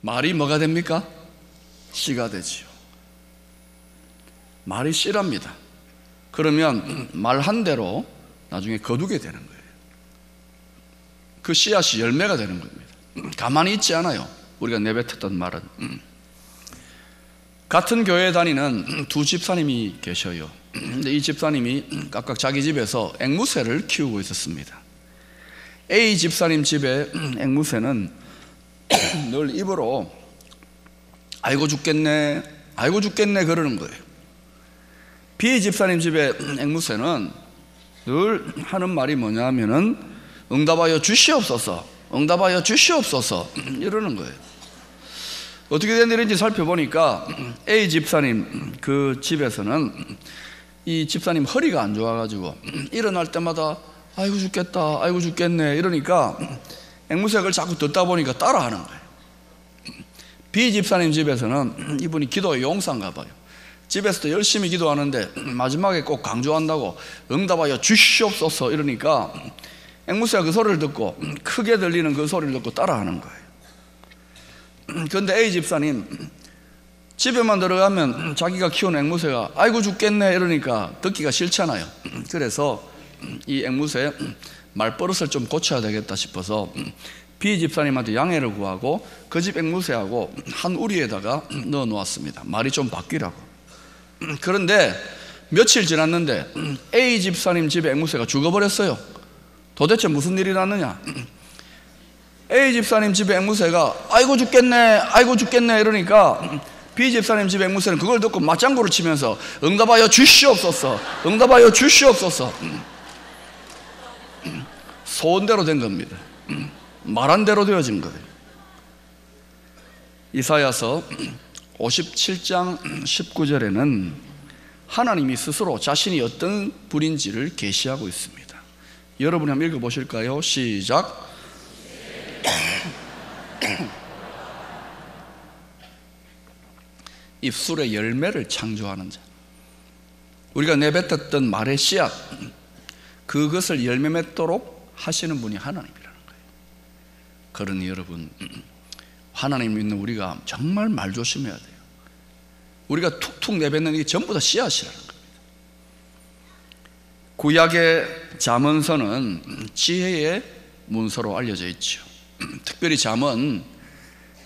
말이 뭐가 됩니까? 씨가 되지요. 말이 씨랍니다. 그러면 말한 대로 나중에 거두게 되는 거예요. 그 씨앗이 열매가 되는 겁니다. 가만히 있지 않아요. 우리가 내뱉었던 말은. 같은 교회에 다니는 두 집사님이 계셔요. 근데 이 집사님이 각각 자기 집에서 앵무새를 키우고 있었습니다. A 집사님 집에 앵무새는 늘 입으로 아이고 죽겠네, 아이고 죽겠네 그러는 거예요. B 집사님 집에 앵무새는 늘 하는 말이 뭐냐 하면은 응답하여 주시옵소서, 응답하여 주시옵소서 이러는 거예요. 어떻게 된 일인지 살펴보니까 A 집사님 그 집에서는 이 집사님 허리가 안 좋아가지고 일어날 때마다 아이고 죽겠다, 아이고 죽겠네 이러니까 앵무새가 그걸 자꾸 듣다 보니까 따라하는 거예요. B 집사님 집에서는 이분이 기도의 용사인가 봐요. 집에서도 열심히 기도하는데 마지막에 꼭 강조한다고 응답하여 주시옵소서 이러니까 앵무새가 그 소리를 듣고 크게 들리는 그 소리를 듣고 따라하는 거예요. 그런데 A 집사님 집에만 들어가면 자기가 키운 앵무새가 아이고 죽겠네 이러니까 듣기가 싫잖아요. 그래서 이 앵무새 말버릇을 좀 고쳐야 되겠다 싶어서 B 집사님한테 양해를 구하고 그 집 앵무새하고 한 우리에다가 넣어 놓았습니다. 말이 좀 바뀌라고. 그런데 며칠 지났는데 A 집사님 집에 앵무새가 죽어버렸어요. 도대체 무슨 일이 났느냐? A 집사님 집에 앵무새가 아이고 죽겠네, 아이고 죽겠네 이러니까 B 집사님 집에 앵무새는 그걸 듣고 맞장구를 치면서 응답하여 주시옵소서, 응답하여 주시옵소서. 소원대로 된 겁니다. 말한 대로 되어진 거예요. 이사야서 57장 19절에는 하나님이 스스로 자신이 어떤 분인지를 계시하고 있습니다. 여러분이 한번 읽어보실까요? 시작. 입술의 열매를 창조하는 자, 우리가 내뱉었던 말의 씨앗, 그것을 열매 맺도록 하시는 분이 하나님이라는 거예요. 그러니 여러분, 하나님 믿는 우리가 정말 말 조심해야 돼요. 우리가 툭툭 내뱉는 게 전부 다 씨앗이라는 겁니다. 구약의 잠언서는 지혜의 문서로 알려져 있죠. 특별히 잠언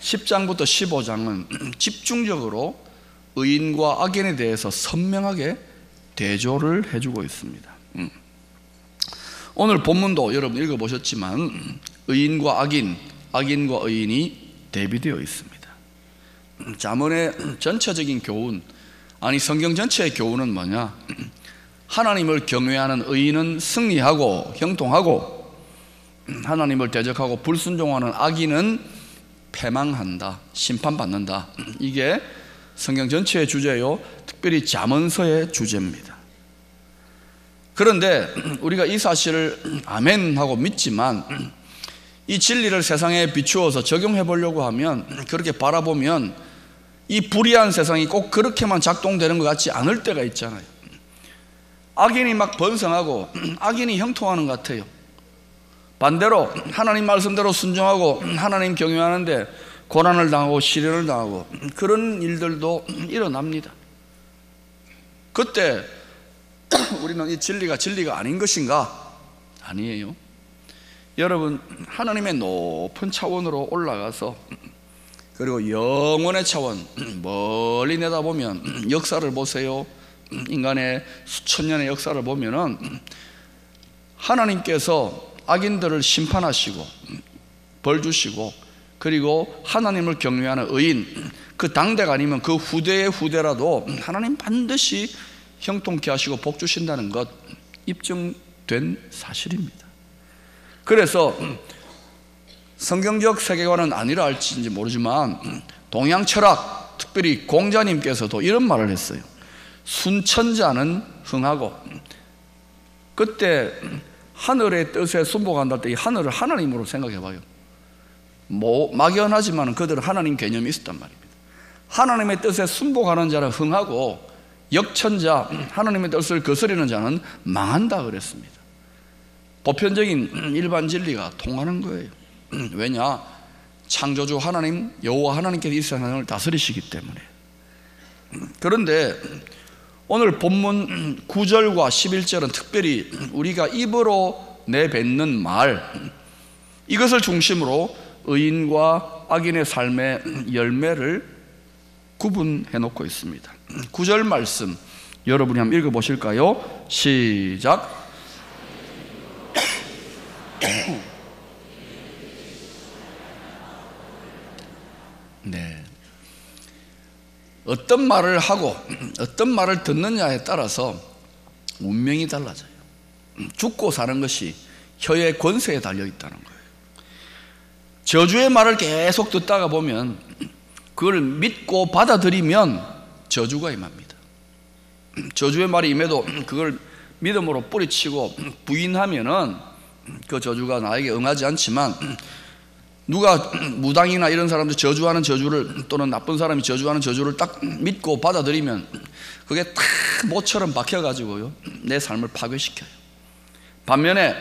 10장부터 15장은 집중적으로 의인과 악인에 대해서 선명하게 대조를 해주고 있습니다. 오늘 본문도 여러분 읽어보셨지만 의인과 악인, 악인과 의인이 대비되어 있습니다. 잠언의 전체적인 교훈, 아니 성경 전체의 교훈은 뭐냐? 하나님을 경외하는 의인은 승리하고 형통하고 하나님을 대적하고 불순종하는 악인은 패망한다, 심판받는다. 이게 성경 전체의 주제요, 특별히 잠언서의 주제입니다. 그런데 우리가 이 사실을 아멘 하고 믿지만 이 진리를 세상에 비추어서 적용해 보려고 하면, 그렇게 바라보면 이 불의한 세상이 꼭 그렇게만 작동되는 것 같지 않을 때가 있잖아요. 악인이 막 번성하고 악인이 형통하는 것 같아요. 반대로 하나님 말씀대로 순종하고 하나님 경외하는데 고난을 당하고 시련을 당하고 그런 일들도 일어납니다. 그때 우리는 이 진리가 진리가 아닌 것인가? 아니에요. 여러분, 하나님의 높은 차원으로 올라가서 그리고 영원의 차원 멀리 내다보면 역사를 보세요. 인간의 수천 년의 역사를 보면은 하나님께서 악인들을 심판하시고 벌 주시고, 그리고 하나님을 경외하는 의인, 그 당대가 아니면 그 후대의 후대라도 하나님 반드시 형통케 하시고 복 주신다는 것 입증된 사실입니다. 그래서 성경적 세계관은 아니라 할지 모르지만 동양 철학, 특별히 공자님께서도 이런 말을 했어요. 순천자는 흥하고, 그때 하늘의 뜻에 순복한다 할 때 이 하늘을 하나님으로 생각해 봐요. 막연하지만 그들은 하나님 개념이 있었단 말입니다. 하나님의 뜻에 순복하는 자는 흥하고, 역천자, 하나님의 뜻을 거스리는 자는 망한다 그랬습니다. 보편적인 일반 진리가 통하는 거예요. 왜냐? 창조주 하나님 여호와 하나님께서 이 세상을 다스리시기 때문에. 그런데 오늘 본문 9절과 11절은 특별히 우리가 입으로 내뱉는 말, 이것을 중심으로 의인과 악인의 삶의 열매를 구분해 놓고 있습니다. 9절 말씀 여러분이 한번 읽어보실까요? 시작. 네. 어떤 말을 하고 어떤 말을 듣느냐에 따라서 운명이 달라져요. 죽고 사는 것이 혀의 권세에 달려 있다는 거예요. 저주의 말을 계속 듣다가 보면 그걸 믿고 받아들이면 저주가 임합니다. 저주의 말이 임해도 그걸 믿음으로 뿌리치고 부인하면은 그 저주가 나에게 응하지 않지만, 누가 무당이나 이런 사람들 저주하는 저주를, 또는 나쁜 사람이 저주하는 저주를 딱 믿고 받아들이면 그게 딱 못처럼 박혀가지고요 내 삶을 파괴시켜요. 반면에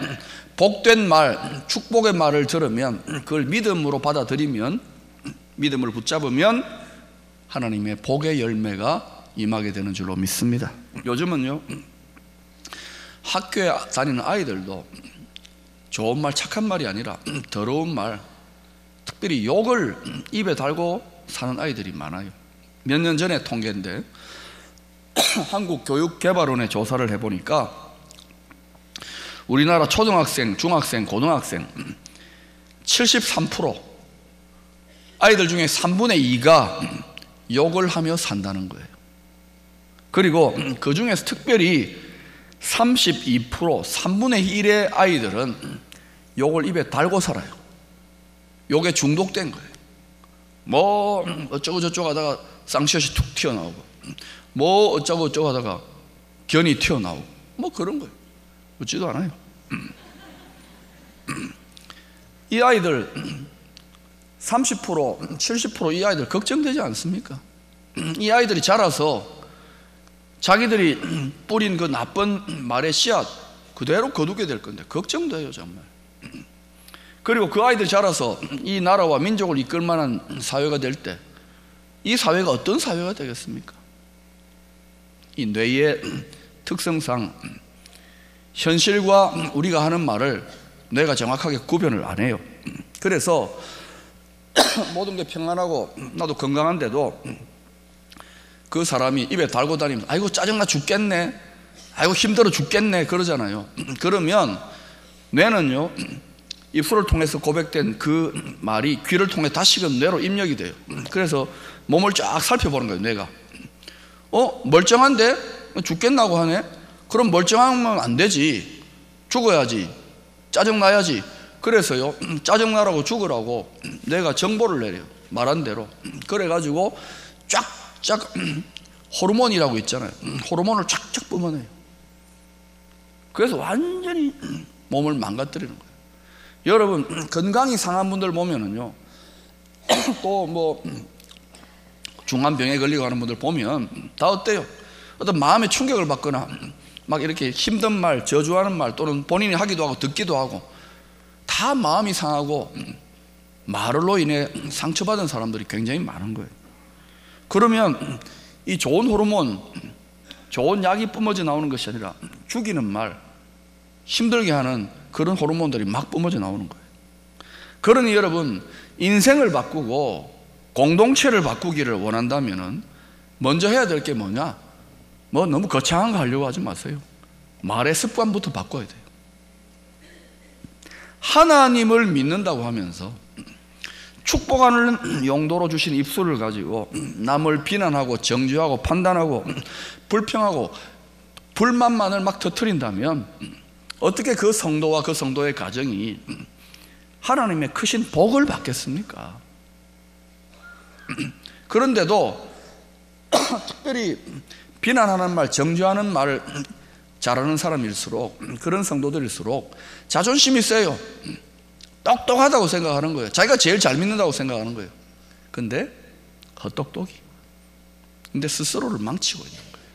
복된 말, 축복의 말을 들으면 그걸 믿음으로 받아들이면, 믿음을 붙잡으면 하나님의 복의 열매가 임하게 되는 줄로 믿습니다. 요즘은요 학교에 다니는 아이들도 좋은 말, 착한 말이 아니라 더러운 말, 특별히 욕을 입에 달고 사는 아이들이 많아요. 몇 년 전에 통계인데 한국교육개발원에 조사를 해보니까 우리나라 초등학생, 중학생, 고등학생 73% 아이들 중에 3분의 2가 욕을 하며 산다는 거예요. 그리고 그 중에서 특별히 32%, 3분의 1의 아이들은 욕을 입에 달고 살아요. 욕에 중독된 거예요. 뭐 어쩌고 저쩌고 하다가 쌍시옷이 툭 튀어나오고, 뭐 어쩌고 저쩌고 하다가 견이 튀어나오고, 뭐 그런 거예요. 웃지도 않아요. 이 아이들 30%, 70% 이 아이들 걱정되지 않습니까? 이 아이들이 자라서 자기들이 뿌린 그 나쁜 말의 씨앗 그대로 거두게 될 건데 걱정돼요 정말. 그리고 그 아이들이 자라서 이 나라와 민족을 이끌 만한 사회가 될 때 이 사회가 어떤 사회가 되겠습니까? 이 뇌의 특성상 현실과 우리가 하는 말을 뇌가 정확하게 구별을 안 해요. 그래서 모든 게 평안하고 나도 건강한데도 그 사람이 입에 달고 다니면서 아이고 짜증나 죽겠네, 아이고 힘들어 죽겠네 그러잖아요. 그러면 뇌는요 입술을 통해서 고백된 그 말이 귀를 통해 다시금 뇌로 입력이 돼요. 그래서 몸을 쫙 살펴보는 거예요. 뇌가 멀쩡한데 죽겠나고 하네? 그럼 멀쩡하면 안 되지, 죽어야지, 짜증나야지. 그래서요 짜증나라고 죽으라고 내가 정보를 내려요. 말한 대로. 그래가지고 쫙쫙 호르몬이라고 있잖아요. 호르몬을 쫙쫙 뿜어내요. 그래서 완전히 몸을 망가뜨리는 거예요. 여러분 건강이 상한 분들 보면은요 또 뭐 중한 병에 걸리고 하는 분들 보면 다 어때요? 어떤 마음의 충격을 받거나 막 이렇게 힘든 말, 저주하는 말, 또는 본인이 하기도 하고 듣기도 하고 다 마음이 상하고 말로 인해 상처받은 사람들이 굉장히 많은 거예요. 그러면 이 좋은 호르몬, 좋은 약이 뿜어져 나오는 것이 아니라 죽이는 말, 힘들게 하는 그런 호르몬들이 막 뿜어져 나오는 거예요. 그러니 여러분 인생을 바꾸고 공동체를 바꾸기를 원한다면 먼저 해야 될 게 뭐냐? 뭐 너무 거창한 거 하려고 하지 마세요. 말의 습관부터 바꿔야 돼요. 하나님을 믿는다고 하면서 축복하는 용도로 주신 입술을 가지고 남을 비난하고 정죄하고 판단하고 불평하고 불만만을 막 터뜨린다면 어떻게 그 성도와 그 성도의 가정이 하나님의 크신 복을 받겠습니까? 그런데도 특별히 비난하는 말, 정죄하는 말을 잘하는 사람일수록, 그런 성도들일수록 자존심이 세요. 똑똑하다고 생각하는 거예요. 자기가 제일 잘 믿는다고 생각하는 거예요. 근데 헛똑똑이. 근데 스스로를 망치고 있는 거예요.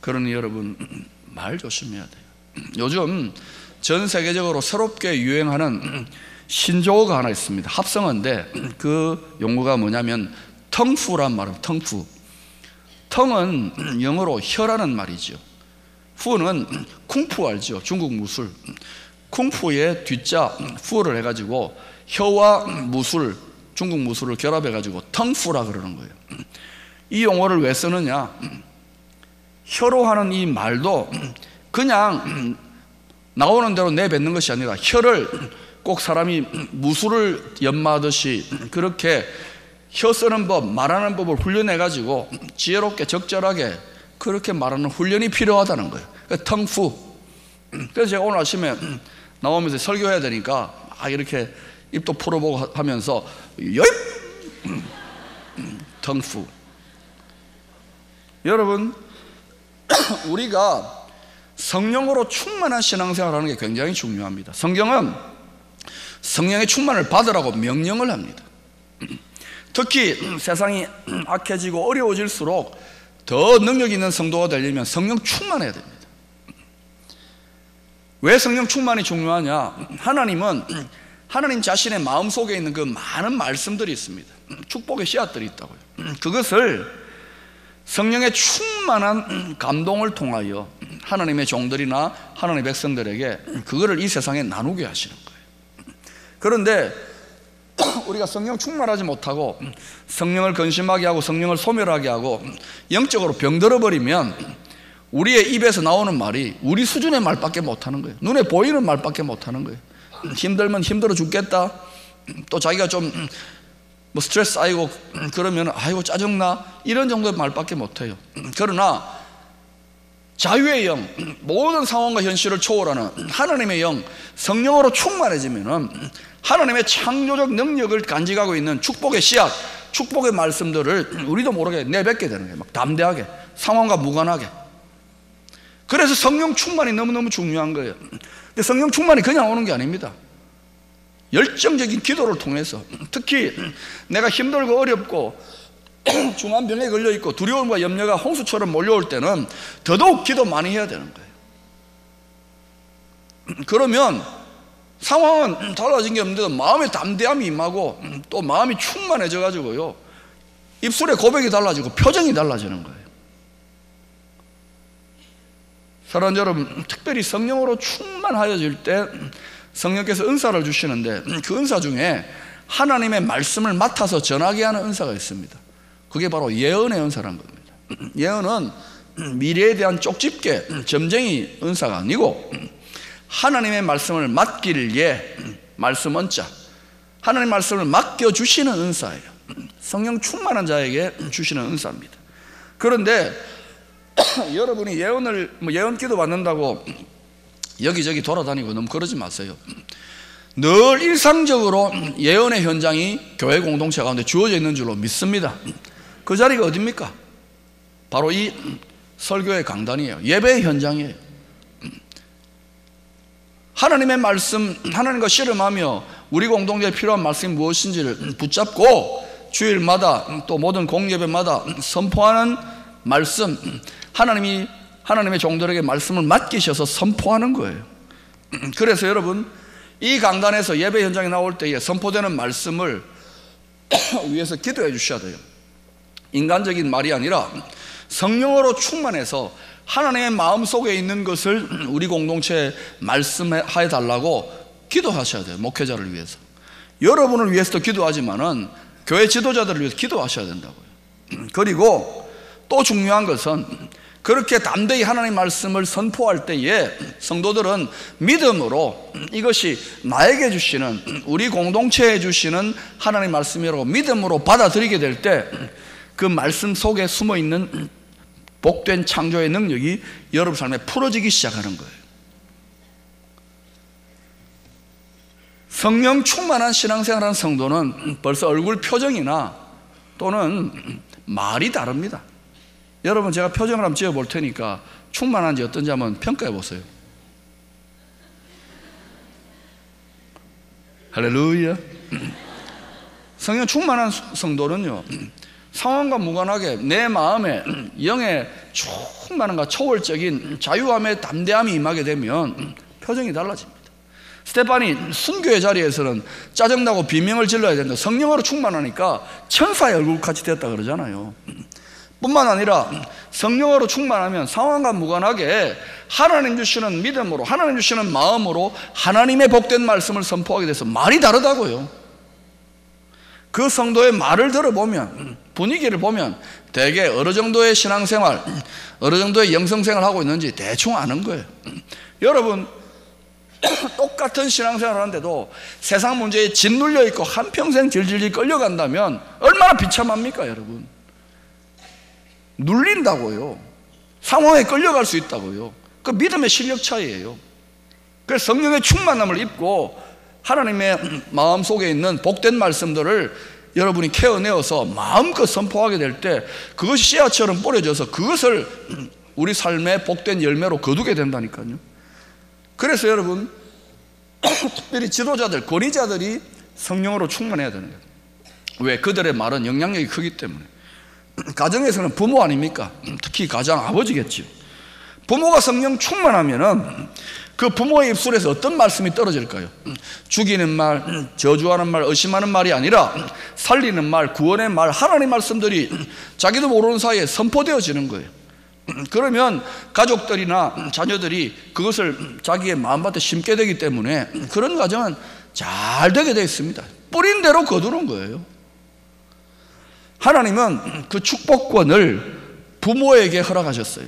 그러니 여러분 말 조심해야 돼요. 요즘 전 세계적으로 새롭게 유행하는 신조어가 하나 있습니다. 합성어인데 그 용어가 뭐냐면 텅푸란 말이에요. 텅푸. 텅은 영어로 혀라는 말이죠. 푸는 쿵푸 알죠? 중국 무술. 쿵푸의 뒷자 푸를 해가지고 혀와 무술, 중국 무술을 결합해가지고 텅푸라 그러는 거예요. 이 용어를 왜 쓰느냐? 혀로 하는 이 말도 그냥 나오는 대로 내뱉는 것이 아니라 혀를 꼭 사람이 무술을 연마하듯이 그렇게 혀 쓰는 법, 말하는 법을 훈련해가지고 지혜롭게 적절하게 그렇게 말하는 훈련이 필요하다는 거예요. 텅푸. 그래서 제가 오늘 아침에 나오면서 설교해야 되니까 이렇게 입도 풀어보고 하면서 여입 텅푸. 여러분, 우리가 성령으로 충만한 신앙생활을 하는 게 굉장히 중요합니다. 성경은 성령의 충만을 받으라고 명령을 합니다. 특히 세상이 악해지고 어려워질수록 더 능력 있는 성도가 되려면 성령 충만해야 됩니다. 왜 성령 충만이 중요하냐? 하나님은 하나님 자신의 마음속에 있는 그 많은 말씀들이 있습니다. 축복의 씨앗들이 있다고요. 그것을 성령의 충만한 감동을 통하여 하나님의 종들이나 하나님의 백성들에게 그거를 이 세상에 나누게 하시는 거예요. 그런데 우리가 성령 충만하지 못하고 성령을 근심하게 하고 성령을 소멸하게 하고 영적으로 병들어 버리면 우리의 입에서 나오는 말이 우리 수준의 말밖에 못하는 거예요. 눈에 보이는 말밖에 못하는 거예요. 힘들면 힘들어 죽겠다. 또 자기가 좀 스트레스 쌓이고 그러면 아이고 짜증나, 이런 정도의 말밖에 못해요. 그러나 자유의 영, 모든 상황과 현실을 초월하는 하나님의 영, 성령으로 충만해지면은 하나님의 창조적 능력을 간직하고 있는 축복의 씨앗, 축복의 말씀들을 우리도 모르게 내뱉게 되는 거예요. 막 담대하게, 상황과 무관하게. 그래서 성령 충만이 너무너무 중요한 거예요. 근데 성령 충만이 그냥 오는 게 아닙니다. 열정적인 기도를 통해서, 특히 내가 힘들고 어렵고 중환병에 걸려있고 두려움과 염려가 홍수처럼 몰려올 때는 더더욱 기도 많이 해야 되는 거예요. 그러면 상황은 달라진 게 없는데도 마음에 담대함이 임하고 또 마음이 충만해져 가지고요, 입술의 고백이 달라지고 표정이 달라지는 거예요. 사랑하는 여러분, 특별히 성령으로 충만하여질 때 성령께서 은사를 주시는데 그 은사 중에 하나님의 말씀을 맡아서 전하게 하는 은사가 있습니다. 그게 바로 예언의 은사라는 겁니다. 예언은 미래에 대한 쪽집게, 점쟁이 은사가 아니고 하나님의 말씀을 맡길 예, 말씀 원자, 하나님 말씀을 맡겨주시는 은사예요. 성령 충만한 자에게 주시는 은사입니다. 그런데 여러분이 예언 기도 받는다고 여기저기 돌아다니고 너무 그러지 마세요. 늘 일상적으로 예언의 현장이 교회 공동체 가운데 주어져 있는 줄로 믿습니다. 그 자리가 어딥니까? 바로 이 설교의 강단이에요. 예배의 현장이에요. 하나님의 말씀, 하나님과 씨름하며 우리 공동체에 필요한 말씀이 무엇인지를 붙잡고 주일마다 또 모든 공예배마다 선포하는 말씀, 하나님의 종들에게 말씀을 맡기셔서 선포하는 거예요. 그래서 여러분, 이 강단에서 예배 현장에 나올 때에 선포되는 말씀을 위해서 기도해 주셔야 돼요. 인간적인 말이 아니라 성령으로 충만해서 하나님의 마음속에 있는 것을 우리 공동체에 말씀해 달라고 기도하셔야 돼요. 목회자를 위해서, 여러분을 위해서도 기도하지만은 교회 지도자들을 위해서 기도하셔야 된다고요. 그리고 또 중요한 것은 그렇게 담대히 하나님 말씀을 선포할 때에 성도들은 믿음으로 이것이 나에게 주시는, 우리 공동체에 주시는 하나님 말씀이라고 믿음으로 받아들이게 될 때 그 말씀 속에 숨어있는 복된 창조의 능력이 여러분 삶에 풀어지기 시작하는 거예요. 성령 충만한 신앙생활하는 성도는 벌써 얼굴 표정이나 또는 말이 다릅니다. 여러분, 제가 표정을 한번 지어볼 테니까 충만한지 어떤지 한번 평가해 보세요. 할렐루야. 성령 충만한 성도는요, 상황과 무관하게 내 마음에 영의 충만함과 초월적인 자유함의 담대함이 임하게 되면 표정이 달라집니다. 스테파니 순교의 자리에서는 짜증나고 비명을 질러야 된다. 성령으로 충만하니까 천사의 얼굴같이 됐다 그러잖아요. 뿐만 아니라 성령으로 충만하면 상황과 무관하게 하나님 주시는 믿음으로, 하나님 주시는 마음으로 하나님의 복된 말씀을 선포하게 돼서 말이 다르다고요. 그 성도의 말을 들어보면, 분위기를 보면 대개 어느 정도의 신앙생활, 어느 정도의 영성생활을 하고 있는지 대충 아는 거예요. 여러분, 똑같은 신앙생활을 하는데도 세상 문제에 짓눌려 있고 한평생 질질질 끌려간다면 얼마나 비참합니까, 여러분? 눌린다고요. 상황에 끌려갈 수 있다고요. 그 믿음의 실력 차이예요. 그래서 성령의 충만함을 입고 하나님의 마음 속에 있는 복된 말씀들을 여러분이 캐어내어서 마음껏 선포하게 될 때 그것이 씨앗처럼 뿌려져서 그것을 우리 삶의 복된 열매로 거두게 된다니까요. 그래서 여러분, 특별히 지도자들, 권위자들이 성령으로 충만해야 되는 거예요. 왜? 그들의 말은 영향력이 크기 때문에. 가정에서는 부모 아닙니까? 특히 가장 아버지겠죠. 부모가 성령 충만하면은 그 부모의 입술에서 어떤 말씀이 떨어질까요? 죽이는 말, 저주하는 말, 의심하는 말이 아니라 살리는 말, 구원의 말, 하나님의 말씀들이 자기도 모르는 사이에 선포되어지는 거예요. 그러면 가족들이나 자녀들이 그것을 자기의 마음밭에 심게 되기 때문에 그런 가정은 잘 되게 되어 있습니다. 뿌린 대로 거두는 거예요. 하나님은 그 축복권을 부모에게 허락하셨어요.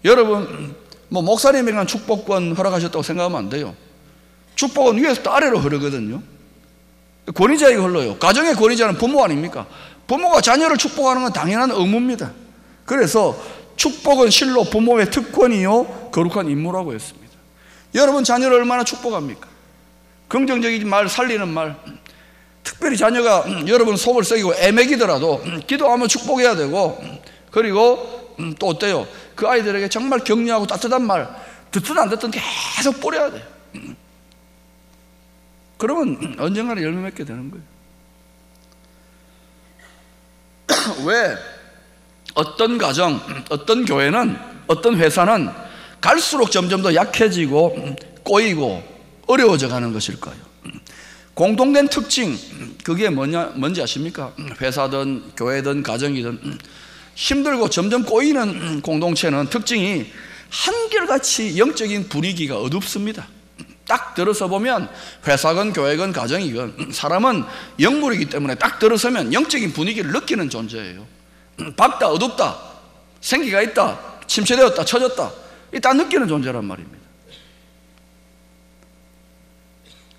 여러분, 목사님에게는 축복권 허락하셨다고 생각하면 안 돼요. 축복은 위에서 아래로 흐르거든요. 권위자에게 흘러요. 가정의 권위자는 부모 아닙니까? 부모가 자녀를 축복하는 건 당연한 의무입니다. 그래서 축복은 실로 부모의 특권이요 거룩한 임무라고 했습니다. 여러분, 자녀를 얼마나 축복합니까? 긍정적인 말, 살리는 말. 특별히 자녀가 여러분 속을 썩이고 애매기더라도 기도하면 축복해야 되고, 그리고 또 어때요? 그 아이들에게 정말 격려하고 따뜻한 말, 듣든 안 듣든 계속 뿌려야 돼요. 그러면 언젠가는 열매 맺게 되는 거예요. 왜 어떤 가정, 어떤 교회는, 어떤 회사는 갈수록 점점 더 약해지고 꼬이고 어려워져 가는 것일까요? 공통된 특징, 그게 뭔지 아십니까? 회사든 교회든 가정이든 힘들고 점점 꼬이는 공동체는 특징이 한결같이 영적인 분위기가 어둡습니다. 딱 들어서 보면 회사건 교회건 가정이건 사람은 영물이기 때문에 딱 들어서면 영적인 분위기를 느끼는 존재예요. 밝다, 어둡다, 생기가 있다, 침체되었다, 처졌다, 이 딱 느끼는 존재란 말입니다.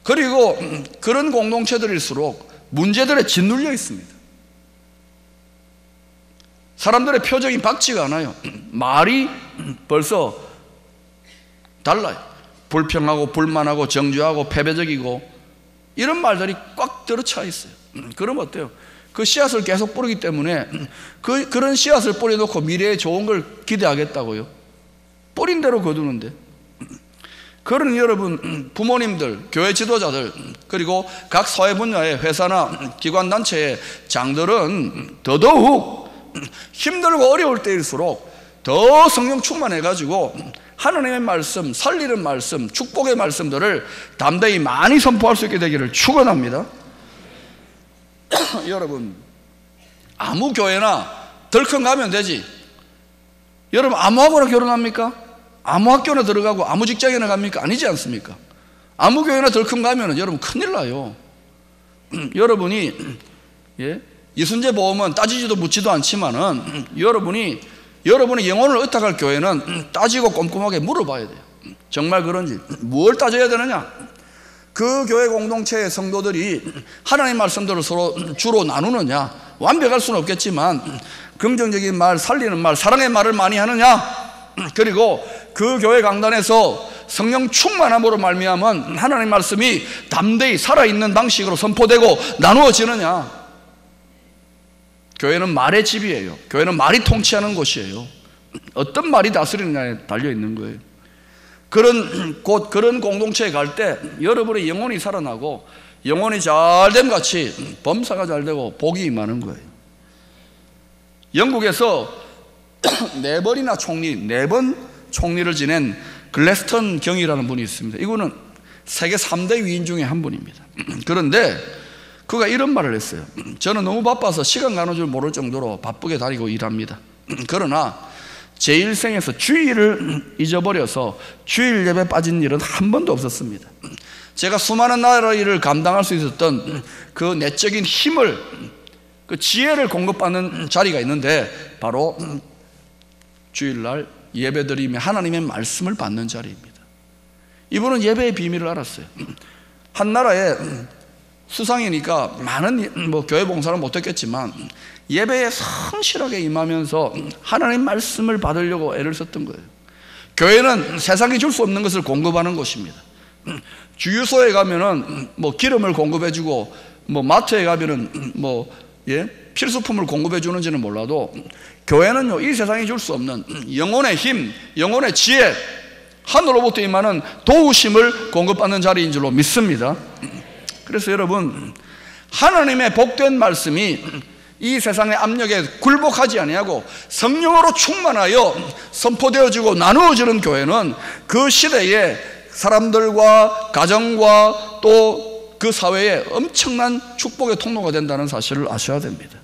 그리고 그런 공동체들일수록 문제들에 짓눌려 있습니다. 사람들의 표정이 밝지가 않아요. 말이 벌써 달라요. 불평하고 불만하고 정죄하고 패배적이고 이런 말들이 꽉 들어차 있어요. 그럼 어때요? 그 씨앗을 계속 뿌리기 때문에 그런 씨앗을 뿌려놓고 미래에 좋은 걸 기대하겠다고요? 뿌린 대로 거두는데. 그런 여러분, 부모님들, 교회 지도자들, 그리고 각 사회 분야의 회사나 기관단체의 장들은 더더욱 힘들고 어려울 때일수록 더 성령 충만해가지고 하나님의 말씀, 살리는 말씀, 축복의 말씀들을 담대히 많이 선포할 수 있게 되기를 축원합니다. 여러분, 아무 교회나 덜컹 가면 되지. 여러분, 아무하고나 결혼합니까? 아무 학교나 들어가고 아무 직장이나 갑니까? 아니지 않습니까? 아무 교회나 덜컹 가면 여러분 큰일 나요. 여러분이 이순재 보험은 따지지도 묻지도 않지만은 여러분의 영혼을 의탁할 교회는 따지고 꼼꼼하게 물어봐야 돼요. 정말 그런지. 뭘 따져야 되느냐? 그 교회 공동체의 성도들이 하나님의 말씀들을 서로 주로 나누느냐? 완벽할 수는 없겠지만 긍정적인 말, 살리는 말, 사랑의 말을 많이 하느냐? 그리고 그 교회 강단에서 성령 충만함으로 말미암은 하나님의 말씀이 담대히 살아있는 방식으로 선포되고 나누어지느냐? 교회는 말의 집이에요. 교회는 말이 통치하는 곳이에요. 어떤 말이 다스리느냐에 달려있는 거예요. 그런 공동체에 갈 때 여러분의 영혼이 살아나고 영혼이 잘됨 같이 범사가 잘되고 복이 임하는 거예요. 영국에서 네 번이나 네 번 총리를 지낸 글래스턴 경이라는 분이 있습니다. 이분은 세계 3대 위인 중에 한 분입니다. 그런데 그가 이런 말을 했어요. 저는 너무 바빠서 시간 가는 줄 모를 정도로 바쁘게 다니고 일합니다. 그러나 제 일생에서 주일을 잊어버려서 주일 예배 빠진 일은 한 번도 없었습니다. 제가 수많은 나라 일을 감당할 수 있었던 그 내적인 힘을, 그 지혜를 공급받는 자리가 있는데 바로 주일날 예배드리며 하나님의 말씀을 받는 자리입니다. 이분은 예배의 비밀을 알았어요. 한 나라에 수상이니까 많은 교회 봉사는 못했겠지만 예배에 성실하게 임하면서 하나님 말씀을 받으려고 애를 썼던 거예요. 교회는 세상이 줄 수 없는 것을 공급하는 곳입니다. 주유소에 가면은 기름을 공급해주고 마트에 가면은 필수품을 공급해주는지는 몰라도 교회는요, 이 세상이 줄 수 없는 영혼의 힘, 영혼의 지혜, 하늘로부터 임하는 도우심을 공급받는 자리인 줄로 믿습니다. 그래서 여러분, 하나님의 복된 말씀이 이 세상의 압력에 굴복하지 아니하고 성령으로 충만하여 선포되어지고 나누어지는 교회는 그 시대에 사람들과 가정과 또 그 사회에 엄청난 축복의 통로가 된다는 사실을 아셔야 됩니다.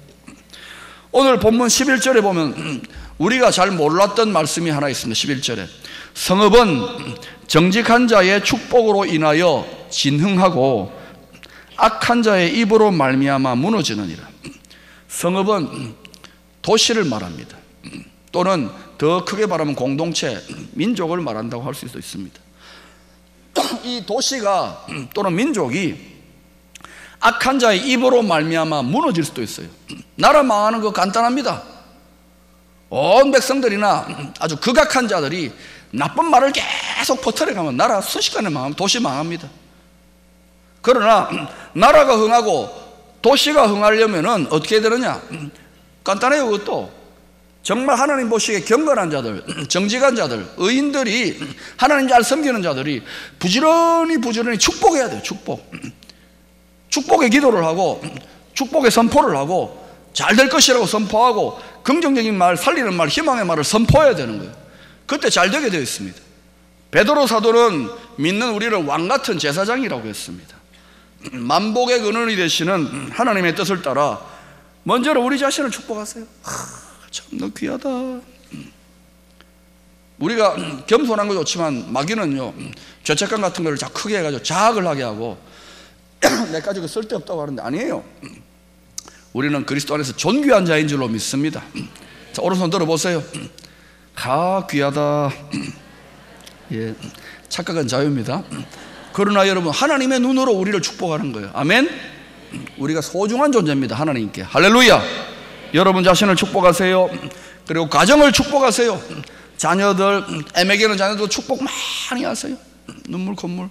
오늘 본문 11절에 보면 우리가 잘 몰랐던 말씀이 하나 있습니다. 11절에 성읍은 정직한 자의 축복으로 인하여 진흥하고 악한 자의 입으로 말미암아 무너지느니라. 성읍은 도시를 말합니다. 또는 더 크게 말하면 공동체, 민족을 말한다고 할 수도 있습니다. 이 도시가 또는 민족이 악한 자의 입으로 말미암아 무너질 수도 있어요. 나라 망하는 거 간단합니다. 온 백성들이나 아주 극악한 자들이 나쁜 말을 계속 퍼뜨려가면 나라 순식간에 망합니다. 도시 망합니다. 그러나 나라가 흥하고 도시가 흥하려면 어떻게 되느냐? 간단해요. 그것도 정말 하나님 보시기에 경건한 자들, 정직한 자들, 의인들이, 하나님 잘 섬기는 자들이 부지런히 축복해야 돼요. 축복의 기도를 하고 축복의 선포를 하고 잘 될 것이라고 선포하고 긍정적인 말, 살리는 말, 희망의 말을 선포해야 되는 거예요. 그때 잘 되게 되어 있습니다. 베드로 사도는 믿는 우리를 왕같은 제사장이라고 했습니다. 만복의 근원이 되시는 하나님의 뜻을 따라 먼저는 우리 자신을 축복하세요. 참 너 귀하다. 우리가 겸손한 거 좋지만 마귀는요, 죄책감 같은 거를 자꾸 크게 해가지고 자학을 하게 하고 내 가지고 쓸데없다고 하는데 아니에요. 우리는 그리스도 안에서 존귀한 자인 줄로 믿습니다. 자, 오른손 들어보세요. 귀하다. 예, 착각은 자유입니다. 그러나 여러분, 하나님의 눈으로 우리를 축복하는 거예요. 아멘. 우리가 소중한 존재입니다. 하나님께. 할렐루야. 여러분 자신을 축복하세요. 그리고 가정을 축복하세요. 자녀들, 애매기는 자녀들 축복 많이 하세요. 눈물 콧물.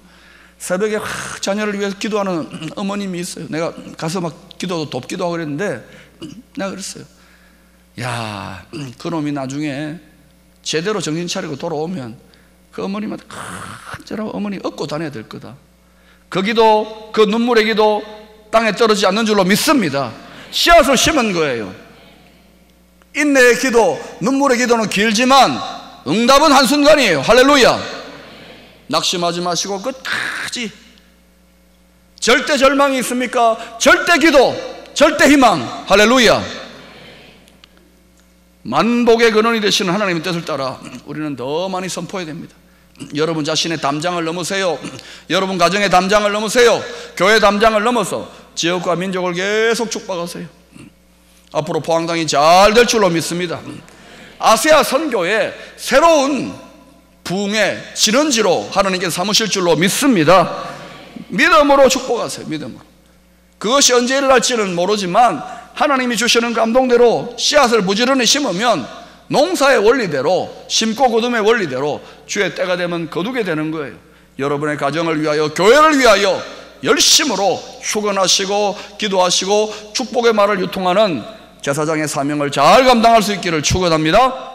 새벽에 자녀를 위해서 기도하는 어머님이 있어요. 내가 가서 기도도 돕기도 하고 그랬는데 내가 그랬어요. 야, 그놈이 나중에 제대로 정신 차리고 돌아오면 그 어머님한테 저라고 어머니 업고 다녀야 될 거다. 그 기도, 그 눈물의 기도 땅에 떨어지지 않는 줄로 믿습니다. 씨앗을 심은 거예요. 인내의 기도, 눈물의 기도는 길지만 응답은 한순간이에요. 할렐루야. 낙심하지 마시고 끝까지. 절대 절망이 있습니까? 절대 기도, 절대 희망. 할렐루야. 만복의 근원이 되시는 하나님의 뜻을 따라 우리는 더 많이 선포해야 됩니다. 여러분 자신의 담장을 넘으세요. 여러분 가정의 담장을 넘으세요. 교회 담장을 넘어서 지역과 민족을 계속 축복하세요. 앞으로 포항당이 잘 될 줄로 믿습니다. 아세아 선교의 새로운 부흥의 진원지로 하나님께서 삼으실 줄로 믿습니다. 믿음으로 축복하세요. 믿음으로. 그것이 언제 일어날지는 모르지만 하나님이 주시는 감동대로 씨앗을 부지런히 심으면 농사의 원리대로, 심고 거둠의 원리대로 주의 때가 되면 거두게 되는 거예요. 여러분의 가정을 위하여, 교회를 위하여 열심으로 휴건하시고 기도하시고 축복의 말을 유통하는 제사장의 사명을 잘 감당할 수 있기를 축원합니다.